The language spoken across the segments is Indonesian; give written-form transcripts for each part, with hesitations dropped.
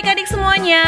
adik-adik semuanya.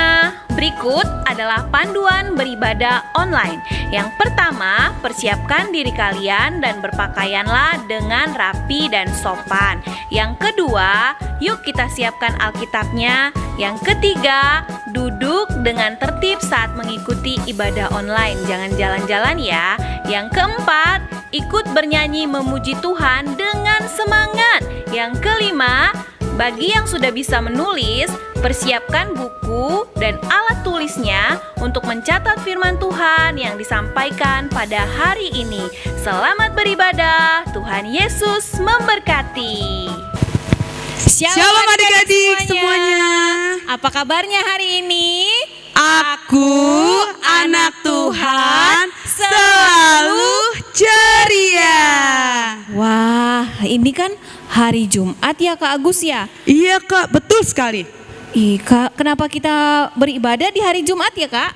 Berikut adalah panduan beribadah online. Yang pertama, persiapkan diri kalian dan berpakaianlah dengan rapi dan sopan. Yang kedua, yuk kita siapkan Alkitabnya. Yang ketiga, duduk dengan tertib saat mengikuti ibadah online. Jangan jalan-jalan ya. Yang keempat, ikut bernyanyi memuji Tuhan dengan semangat. Yang kelima, bagi yang sudah bisa menulis, persiapkan buku dan alat tulisnya untuk mencatat firman Tuhan yang disampaikan pada hari ini. Selamat beribadah, Tuhan Yesus memberkati. Shalom adik-adik semuanya. Apa kabarnya hari ini? Aku anak Tuhan selalu ceria. Wah, ini kan hari Jumat ya Kak Agus ya? Iya Kak, betul sekali. Kak, kenapa kita beribadah di hari Jumat ya Kak?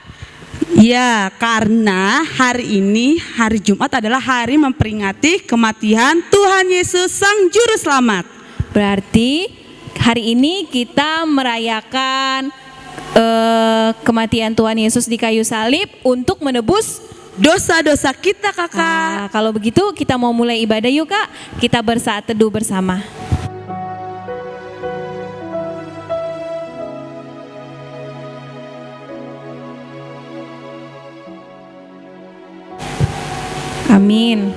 Ya, karena hari ini hari Jumat adalah hari memperingati kematian Tuhan Yesus Sang Juru Selamat. Berarti hari ini kita merayakan kematian Tuhan Yesus di kayu salib untuk menebus dosa-dosa kita Kakak. Kalau begitu kita mau mulai ibadah yuk Kak. Kita bersaat teduh bersama. Amin.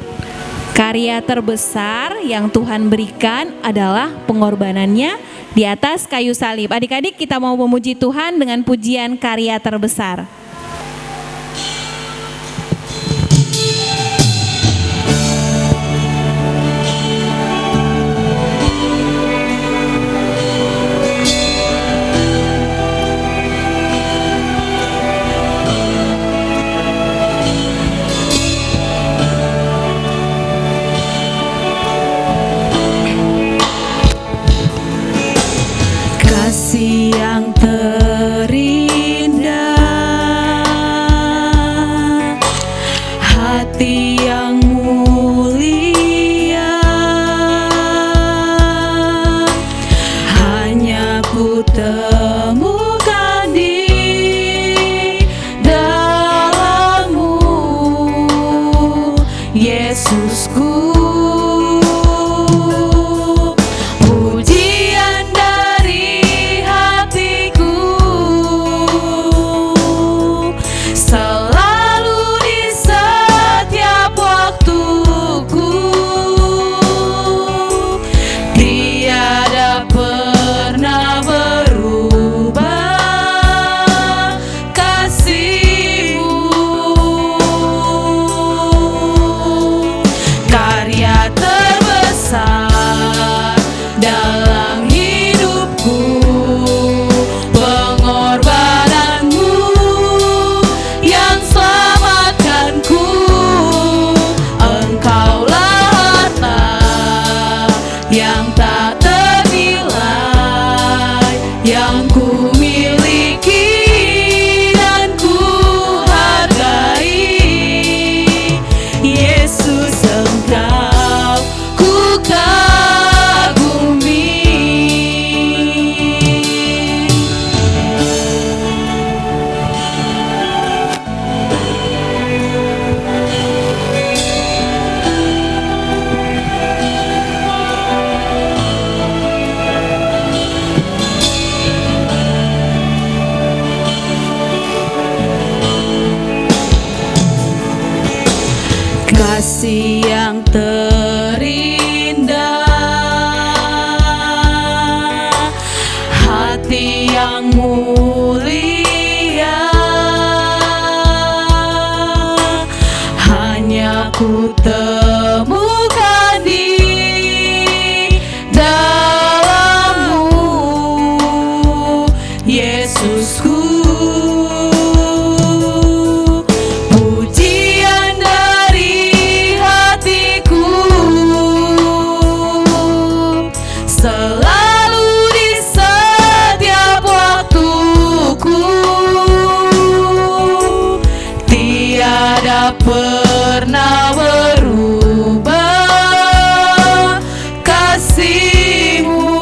Karya terbesar yang Tuhan berikan adalah pengorbanannya di atas kayu salib. Adik-adik, kita mau memuji Tuhan dengan pujian karya terbesar. Kasih yang terindah, hati yang mulia, hanya ku temukan di dalam-Mu, Yesusku. Kasih yang terindah, hati yang mulia, hanya ku temukan di dalam-Mu, Yesusku. Pernah berubah kasih-Mu.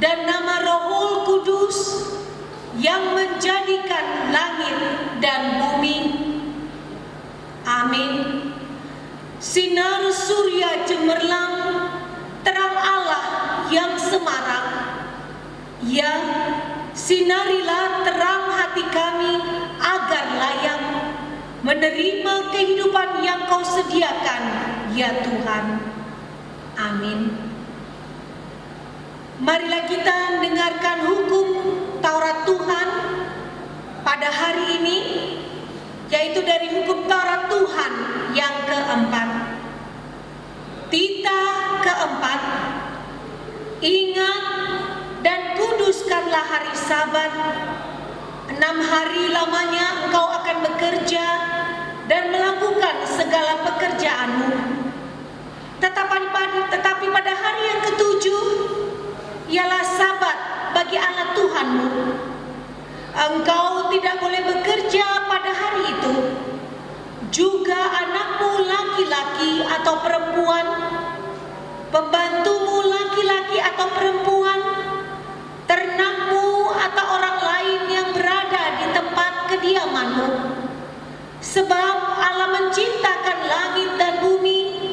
dan nama Rohul Kudus yang menjadikan langit dan bumi. Amin. Sinar surya cemerlang, terang Allah yang semarak. Ya, sinarilah terang hati kami agar layak menerima kehidupan yang Kau sediakan, ya Tuhan. Amin. Marilah kita dengarkan hukum Taurat Tuhan pada hari ini, yaitu dari hukum Taurat Tuhan yang keempat. Titah keempat, ingat dan kuduskanlah hari Sabat. 6 hari lamanya engkau akan bekerja dan melakukan segala pekerjaanmu. Tetapi pada hari yang ketujuh ialah Sabat bagi Allah Tuhanmu. Engkau tidak boleh bekerja pada hari itu. Juga anakmu laki-laki atau perempuan, pembantumu laki-laki atau perempuan, ternakmu atau orang lain yang berada di tempat kediamanmu. Sebab Allah menciptakan langit dan bumi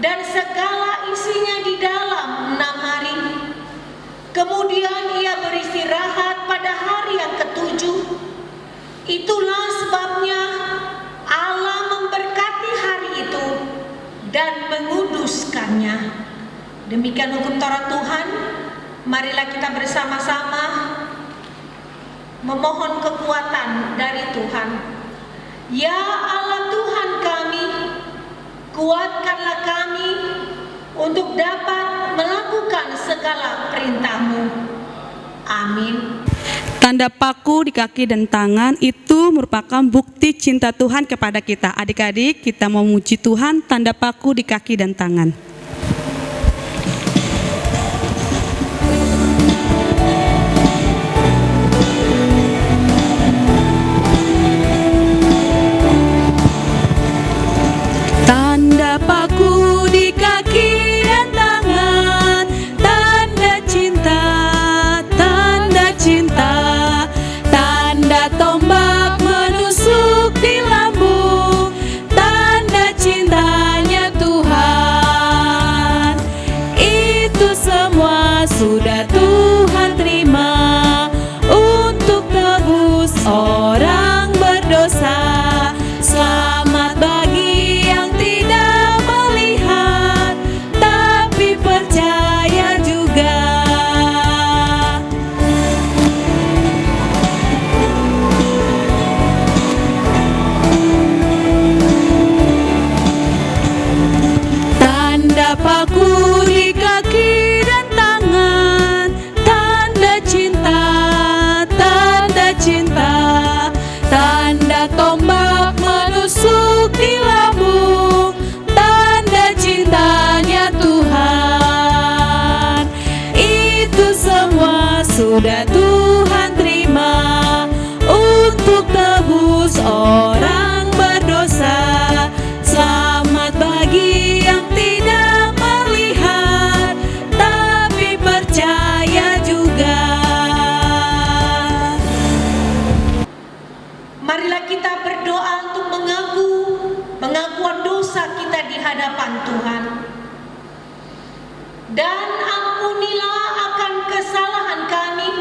dan segala isinya di dalam 6 hari. Kemudian ia beristirahat pada hari yang ketujuh. Itulah sebabnya Allah memberkati hari itu dan menguduskannya. Demikian hukum Taurat Tuhan. Marilah kita bersama-sama memohon kekuatan dari Tuhan. Ya Allah Tuhan kami, kuatkanlah kami untuk dapat melakukan segala perintah-Mu. Amin. Tanda paku di kaki dan tangan itu merupakan bukti cinta Tuhan kepada kita. Adik-adik, kita mau memuji Tuhan, tanda paku di kaki dan tangan. Tanda paku di kaki dan tangan, tanda cinta, tanda cinta, tanda tombak menusuk di lambung, tanda cintanya Tuhan. Itu semua sudah Tuhan terima untuk tebus orang berdosa. Selamat bagi yang tidak melihat tapi percaya juga. Tanda paku di kaki dan tangan, tanda cinta, tanda cinta, tanda tombak menusuk di lambung, tanda cintanya Tuhan. Itu semua sudah Tuhan terima untuk tebus orang berdosa. Selamat bagi yang tidak melihat tapi percaya juga. Marilah kita berdoa untuk pengakuan dosa kita di hadapan Tuhan. Dan ampunilah akan kesalahan kami,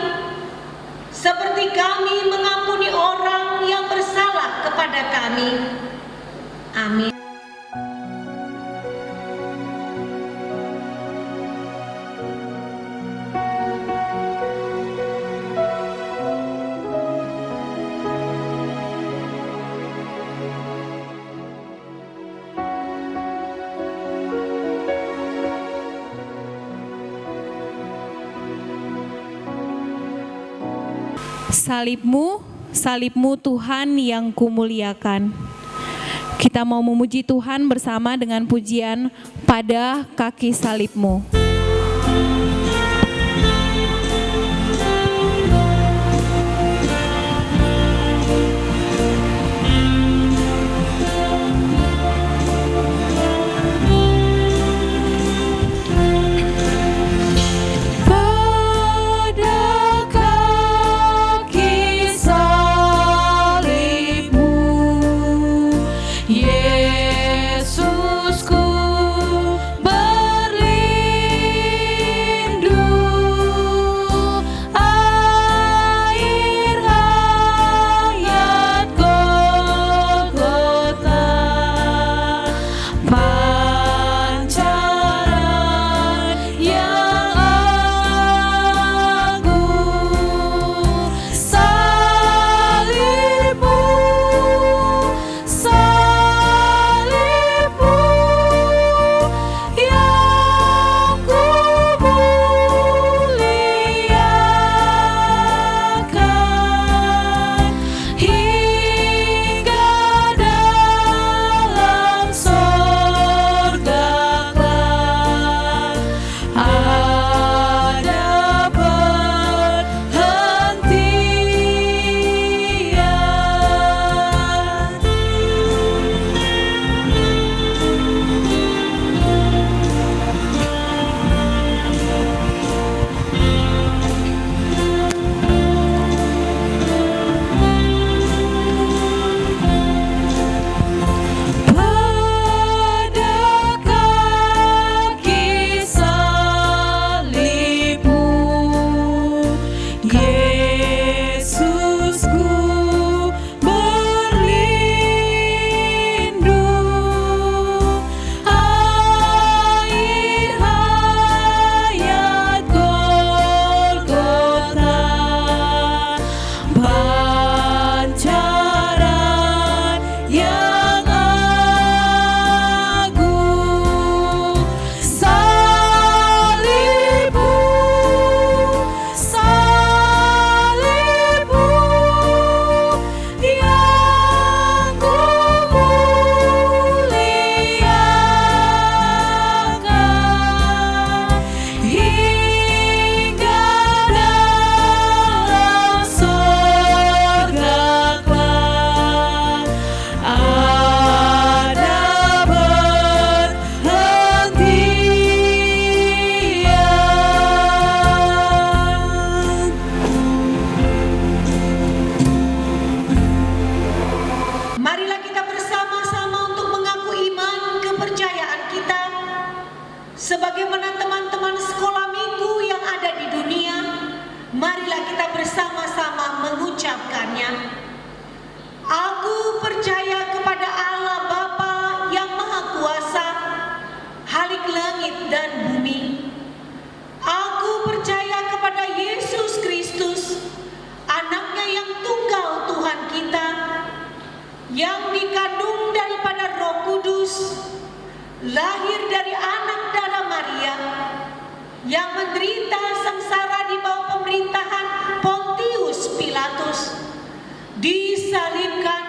seperti kami mengampuni orang yang bersalah kepada kami. Amin. Salibmu, salibmu Tuhan yang kumuliakan. Kita mau memuji Tuhan bersama dengan pujian pada kaki salibmu. dengan teman-teman sekolah minggu yang ada di dunia, marilah kita bersama-sama mengucapkannya. Aku percaya kepada Allah Bapa yang Maha Kuasa, Khalik langit dan bumi. Aku percaya kepada Yesus Kristus, anaknya yang tunggal Tuhan kita, yang dikandung daripada Roh Kudus, lahir dari anak darah Maria, yang menderita sengsara di bawah pemerintahan Pontius Pilatus, disalibkan,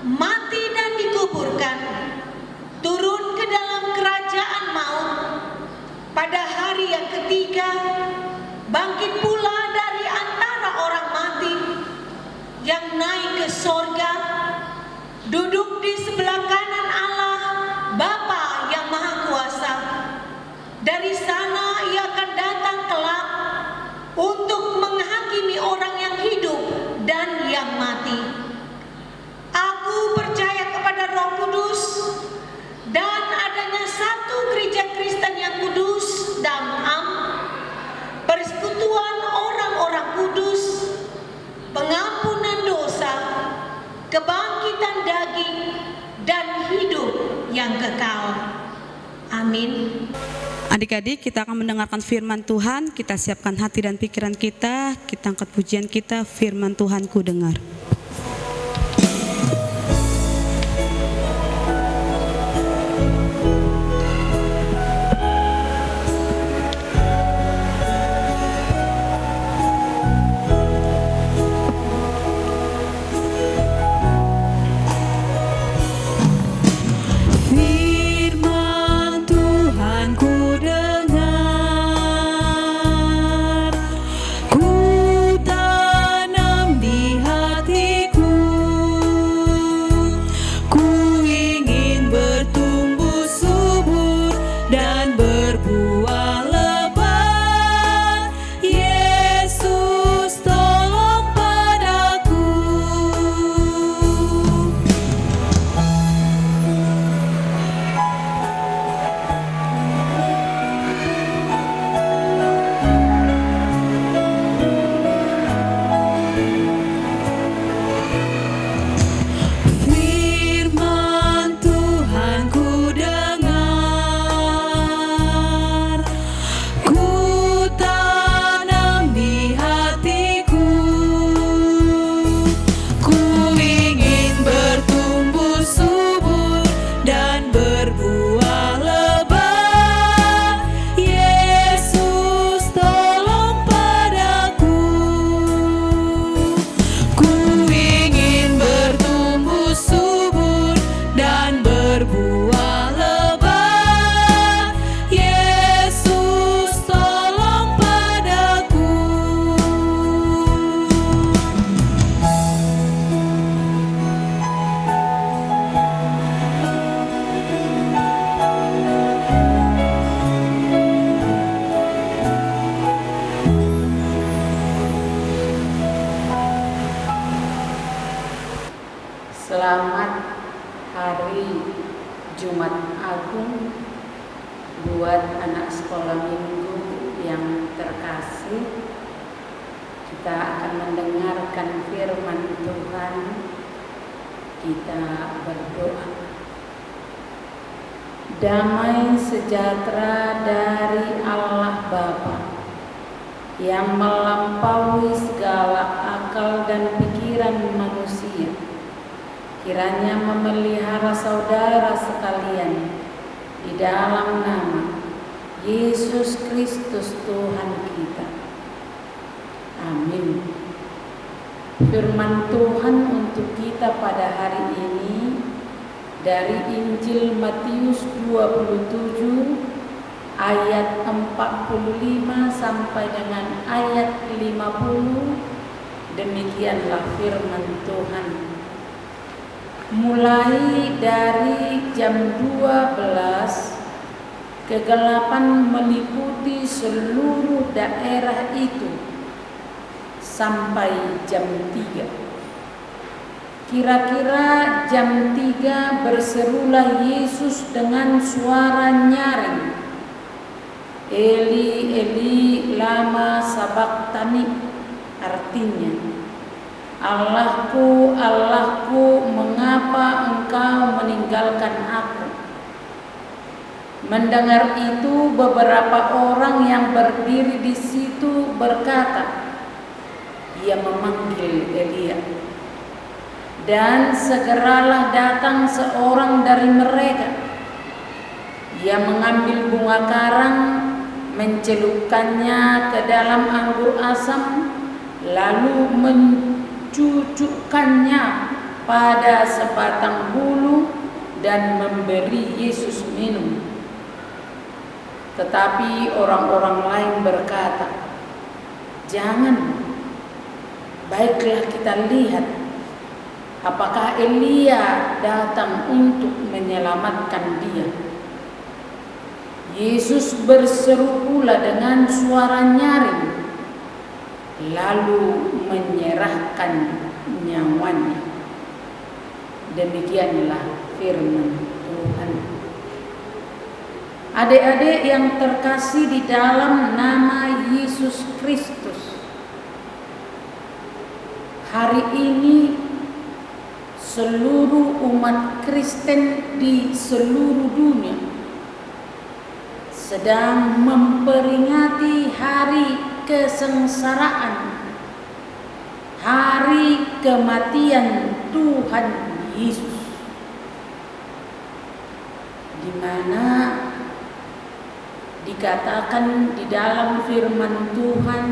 mati dan dikuburkan, turun ke dalam kerajaan maut, pada hari yang ketiga bangkit pula dari antara orang mati, yang naik ke sorga, duduk di sebelah kanan Allah Bapa yang Maha Kuasa. Dari sana ia akan datang kelak untuk menghakimi orang yang hidup dan yang mati. Aku percaya kepada Roh Kudus dan adanya satu gereja Kristen yang kudus dan am, persekutuan orang-orang kudus, pengampunan dosa, kebangkitan daging, dan hidup yang kekal. Amin. Adik-adik, kita akan mendengarkan firman Tuhan. Kita siapkan hati dan pikiran kita. Kita angkat pujian kita, firman Tuhan ku dengar. Selamat Hari Jumat Agung buat anak sekolah minggu yang terkasih. Kita akan mendengarkan firman Tuhan. Kita berdoa. Damai sejahtera dari Allah Bapa yang melampaui segala akal dan pikiran manusia, kiranya memelihara saudara sekalian di dalam nama Yesus Kristus Tuhan kita. Amin. Firman Tuhan untuk kita pada hari ini dari Injil Matius 27 ayat 45 sampai dengan ayat 50. Demikianlah firman Tuhan. Mulai dari jam 12, kegelapan meliputi seluruh daerah itu sampai jam 3. Kira-kira jam 3 berserulah Yesus dengan suara nyaring, Eli, Eli, lama sabachthani, artinya, Allahku, Allahku, mengapa engkau meninggalkan aku? Mendengar itu, beberapa orang yang berdiri di situ berkata, ia memanggil Elia. Dan segeralah datang seorang dari mereka. Ia mengambil bunga karang, mencelupkannya ke dalam anggur asam, lalu mencucukkannya pada sebatang bulu dan memberi Yesus minum. Tetapi orang-orang lain berkata, jangan, baiklah kita lihat apakah Elia datang untuk menyelamatkan dia. Yesus berseru pula dengan suara nyaring, lalu menyerahkan nyawanya. Demikianlah firman Tuhan. Adik-adik yang terkasih di dalam nama Yesus Kristus, hari ini seluruh umat Kristen di seluruh dunia sedang memperingati hari kesengsaraan, hari kematian Tuhan Yesus, di mana dikatakan di dalam firman Tuhan,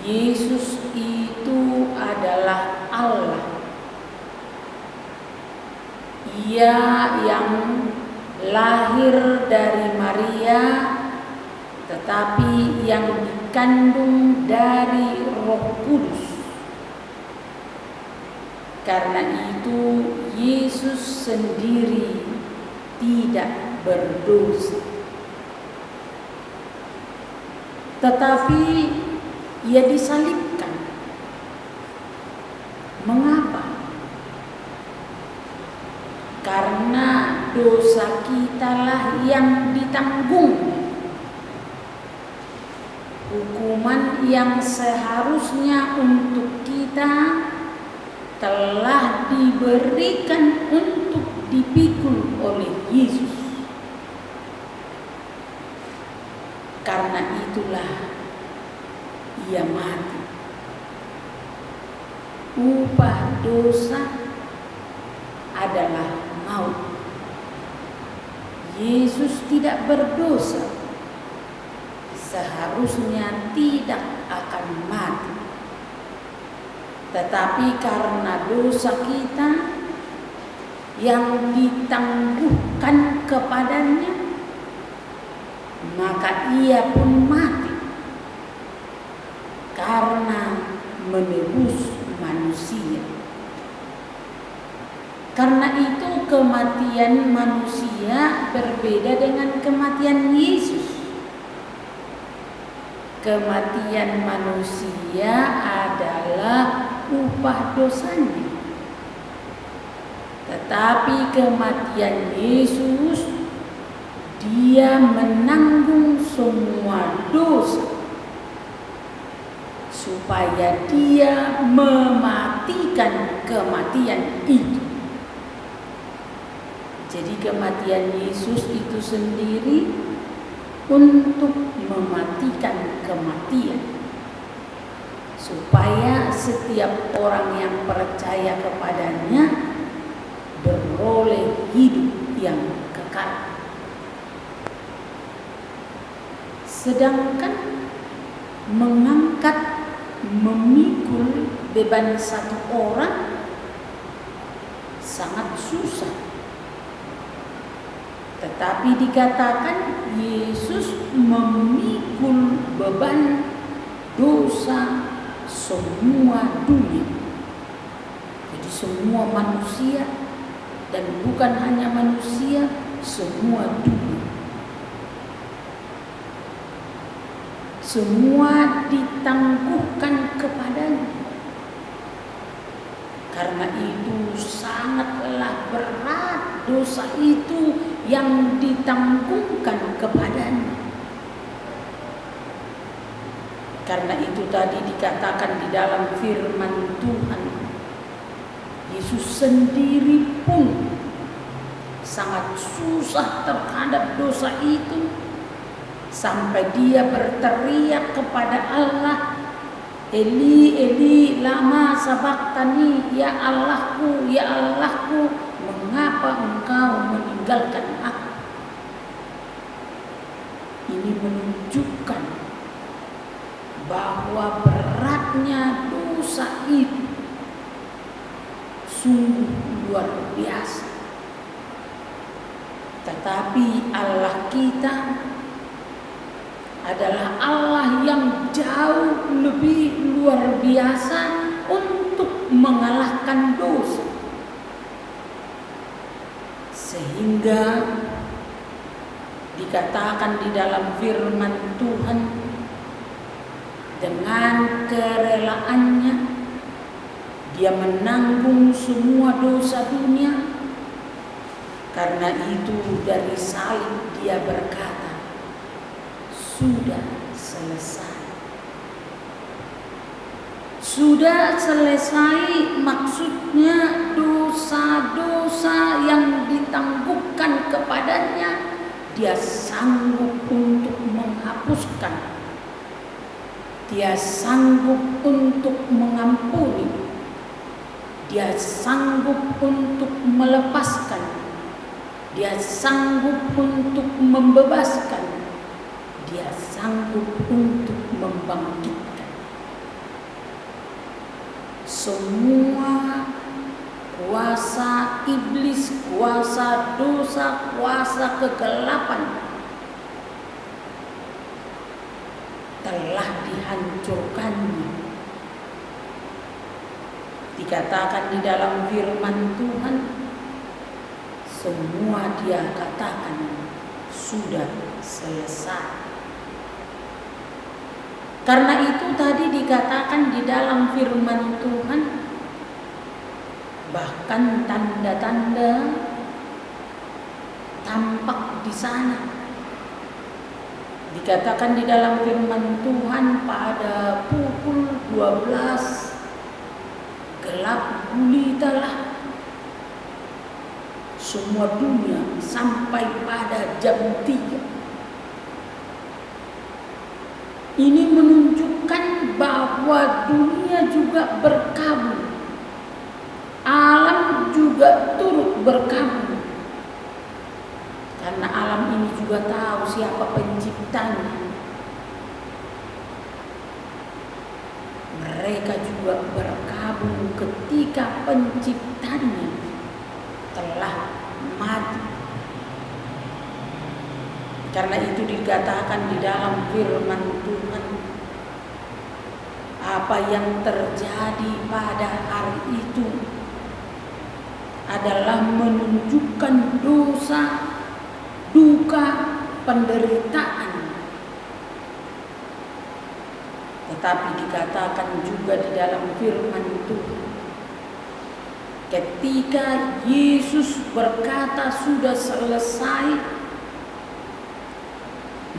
Yesus itu adalah Allah. Ia yang lahir dari Maria, tetapi yang dikandung dari Roh Kudus. Karena itu Yesus sendiri tidak berdosa, tetapi ia disalibkan. Mengapa? Karena dosa kitalah yang ditanggung. Hukuman yang seharusnya untuk kita telah diberikan untuk dipikul oleh Yesus. Karena itulah ia mati. Upah dosa adalah maut. Yesus tidak berdosa, seharusnya tidak akan mati. Tetapi karena dosa kita yang ditangguhkan kepadanya, maka ia pun mati karena menebus manusia. Karena itu kematian manusia berbeda dengan kematian Yesus. Kematian manusia adalah upah dosanya. Tetapi kematian Yesus, dia menanggung semua dosa, supaya dia mematikan kematian itu. Jadi kematian Yesus itu sendiri untuk mematikan kematian, supaya setiap orang yang percaya kepadanya beroleh hidup yang kekal. Sedangkan mengangkat, memikul beban satu orang sangat susah. Tetapi dikatakan Yesus memikul beban dosa semua dunia. Jadi semua manusia, dan bukan hanya manusia, semua dunia. Semua ditangguhkan kepadanya. Karena itu sangatlah berat dosa itu yang ditanggungkan kepadanya. Karena itu tadi dikatakan di dalam firman Tuhan, Yesus sendiri pun sangat susah terhadap dosa itu, sampai dia berteriak kepada Allah, Eli, Eli, lama sabachthani, ya Allahku, mengapa engkau meninggalkan aku? Ini menunjukkan bahwa beratnya dosa itu sungguh luar biasa. Tetapi Allah kita adalah Allah yang jauh lebih luar biasa untuk mengalahkan dosa. Sehingga dikatakan di dalam firman Tuhan, dengan kerelaannya dia menanggung semua dosa dunia. Karena itu dari salib dia berkata, sudah selesai. Sudah selesai maksudnya dosa-dosa yang ditangguhkan kepadanya, dia sanggup untuk menghapuskan. Dia sanggup untuk mengampuni. Dia sanggup untuk melepaskan. Dia sanggup untuk membebaskan. Dia sanggup untuk membangkitkan. Semua kuasa iblis, kuasa dosa, kuasa kegelapan telah dihancurkannya. Dikatakan di dalam firman Tuhan, semua dia katakan sudah selesai. Karena itu tadi dikatakan di dalam firman Tuhan, bahkan tanda-tanda tampak di sana. Dikatakan di dalam firman Tuhan, pada pukul 12 gelap gulitalah semua dunia sampai pada jam 3. Ini menunjukkan bahwa dunia juga berkabung, alam juga turut berkabung. Karena alam ini juga tahu siapa penciptanya. Mereka juga berkabung ketika penciptanya telah mati. Karena itu dikatakan di dalam firman Tuhan, apa yang terjadi pada hari itu adalah menunjukkan dosa, duka, penderitaan. Tetapi dikatakan juga di dalam firman Tuhan, ketika Yesus berkata sudah selesai,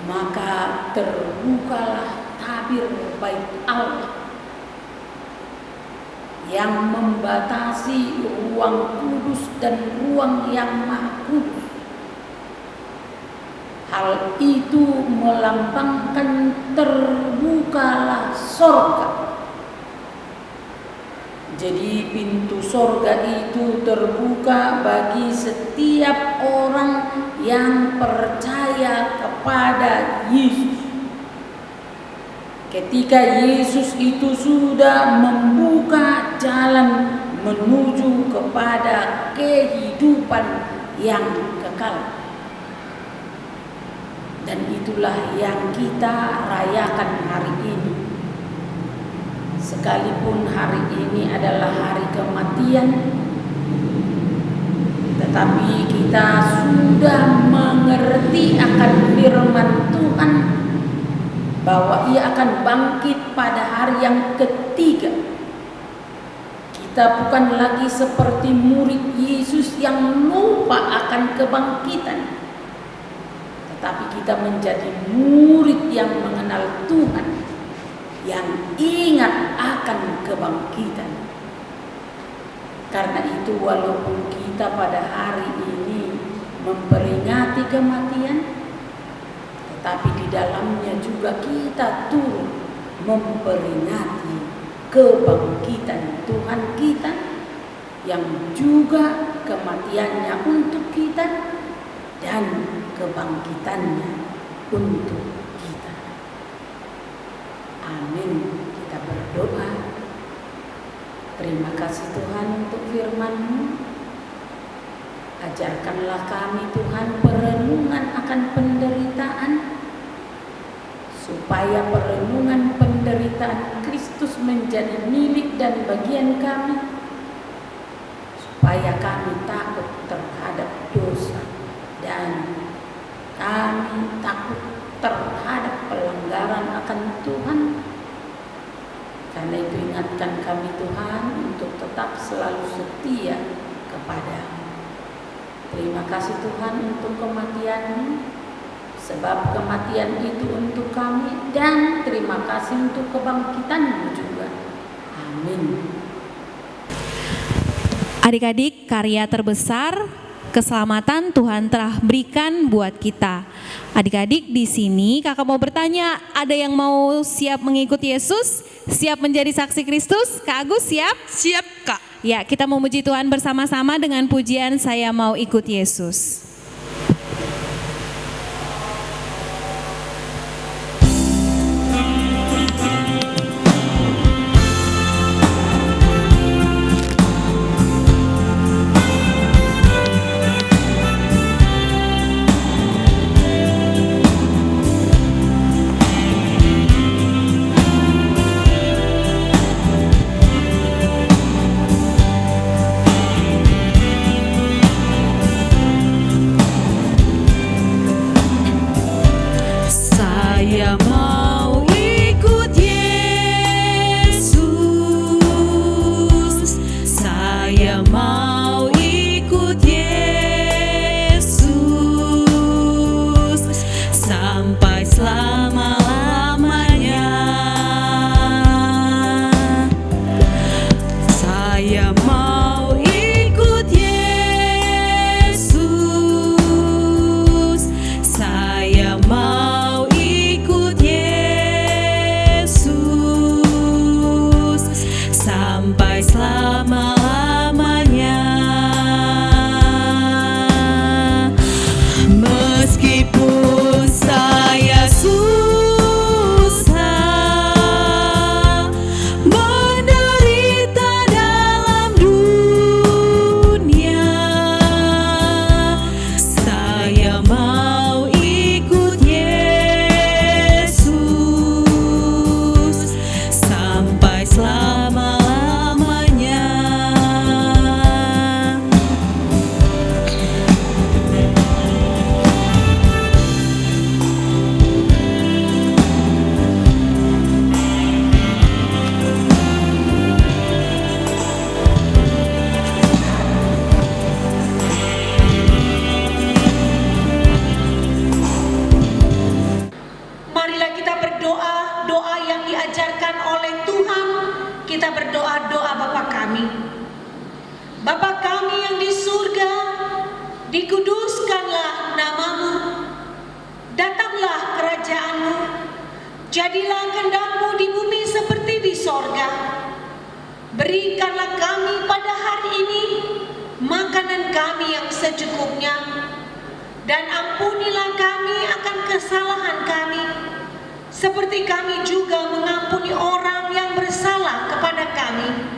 maka terbukalah tabir bait Allah yang membatasi ruang kudus dan ruang yang maha kudus. Hal itu melambangkan terbukalah sorga. Jadi pintu sorga itu terbuka bagi setiap orang yang percaya kepada Yesus. Ketika Yesus itu sudah membuka jalan menuju kepada kehidupan yang kekal. Dan itulah yang kita rayakan hari ini. Sekalipun hari ini adalah hari kematian, tetapi kita sudah mengerti akan firman Tuhan bahwa Ia akan bangkit pada hari yang ketiga. Kita Kita bukan lagi seperti murid Yesus yang lupa akan kebangkitan, tetapi kita menjadi murid yang mengenal Tuhan, yang ingat akan kebangkitan. Karena itu walaupun kita pada hari ini memperingati kematian, tetapi di dalamnya juga kita turut memperingati kebangkitan Tuhan kita, yang juga kematiannya untuk kita dan kebangkitannya untuk kita. Amin. Kita berdoa. Terima kasih Tuhan untuk firman-Mu. Ajarkanlah kami Tuhan perenungan akan penderitaan, supaya perenungan penderitaan Kristus menjadi milik dan bagian kami, supaya kami takut terhadap dosa dan kami takut terhadap pelanggaran akan Tuhan. Karena itu ingatkan kami Tuhan untuk tetap selalu setia kepada-Mu. Terima kasih Tuhan untuk kematian-Mu, sebab kematian itu untuk kami, dan terima kasih untuk kebangkitan-Mu juga. Amin. Adik-adik, karya terbesar keselamatan Tuhan telah berikan buat kita. Adik-adik, di sini kakak mau bertanya, ada yang mau siap mengikuti Yesus? Siap menjadi saksi Kristus? Kak Agus siap? Siap, Kak. Ya, kita mau memuji Tuhan bersama-sama dengan pujian Saya Mau Ikut Yesus. Bapa kami yang di surga, dikuduskanlah nama-Mu, datanglah kerajaan-Mu, jadilah kehendak-Mu di bumi seperti di sorga. Berikanlah kami pada hari ini makanan kami yang secukupnya, dan ampunilah kami akan kesalahan kami, seperti kami juga mengampuni orang yang bersalah kepada kami.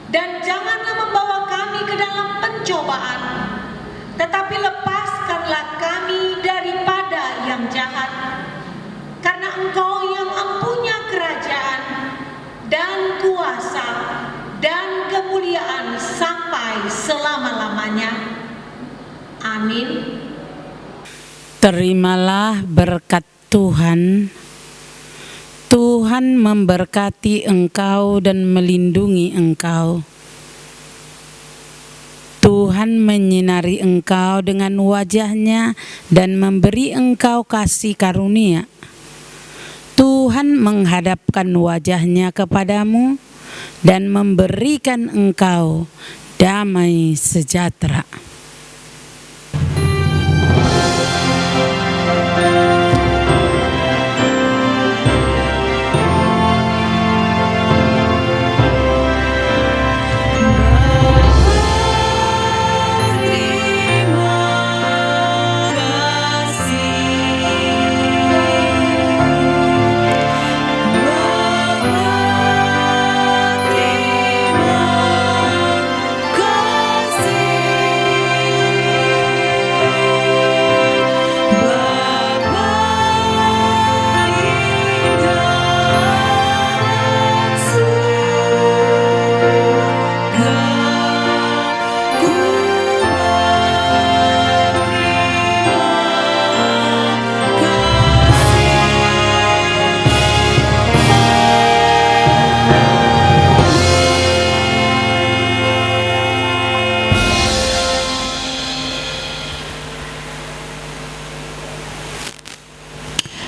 Dan janganlah membawa kami ke dalam pencobaan, tetapi lepaskanlah kami daripada yang jahat. Karena Engkau yang mempunyai kerajaan dan kuasa dan kemuliaan sampai selama-lamanya. Amin. Terimalah berkat Tuhan. Tuhan memberkati engkau dan melindungi engkau. Tuhan menyinari engkau dengan wajah-Nya dan memberi engkau kasih karunia. Tuhan menghadapkan wajah-Nya kepadamu dan memberikan engkau damai sejahtera.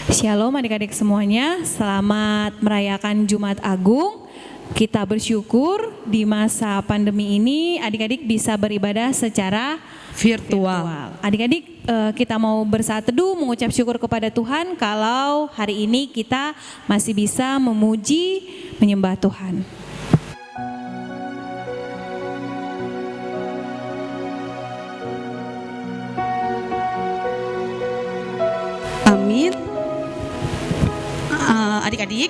Shalom adik-adik semuanya, selamat merayakan Jumat Agung. Kita bersyukur di masa pandemi ini adik-adik bisa beribadah secara virtual. Adik-adik kita mau bersaat teduh mengucap syukur kepada Tuhan kalau hari ini kita masih bisa memuji, menyembah Tuhan. Amin. Adik-adik,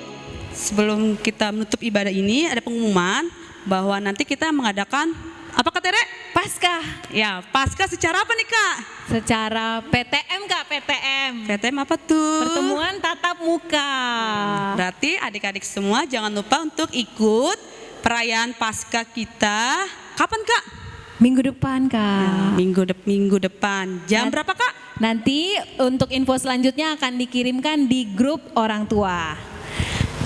sebelum kita menutup ibadah ini ada pengumuman bahwa nanti kita mengadakan apa Kak Tere? Paskah. Ya, Paskah secara apa nih Kak? Secara PTM Kak, PTM. PTM apa tuh? Pertemuan tatap muka. Berarti adik-adik semua jangan lupa untuk ikut perayaan Paskah kita. Kapan Kak? Minggu depan Kak. Minggu depan. Jam berapa Kak? Nanti untuk info selanjutnya akan dikirimkan di grup orang tua.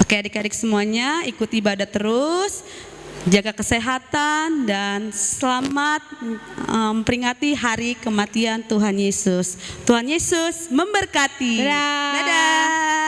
Oke adik-adik semuanya ikut ibadah terus, jaga kesehatan dan selamat memperingati hari kematian Tuhan Yesus. Tuhan Yesus memberkati. Dadah. Dadah.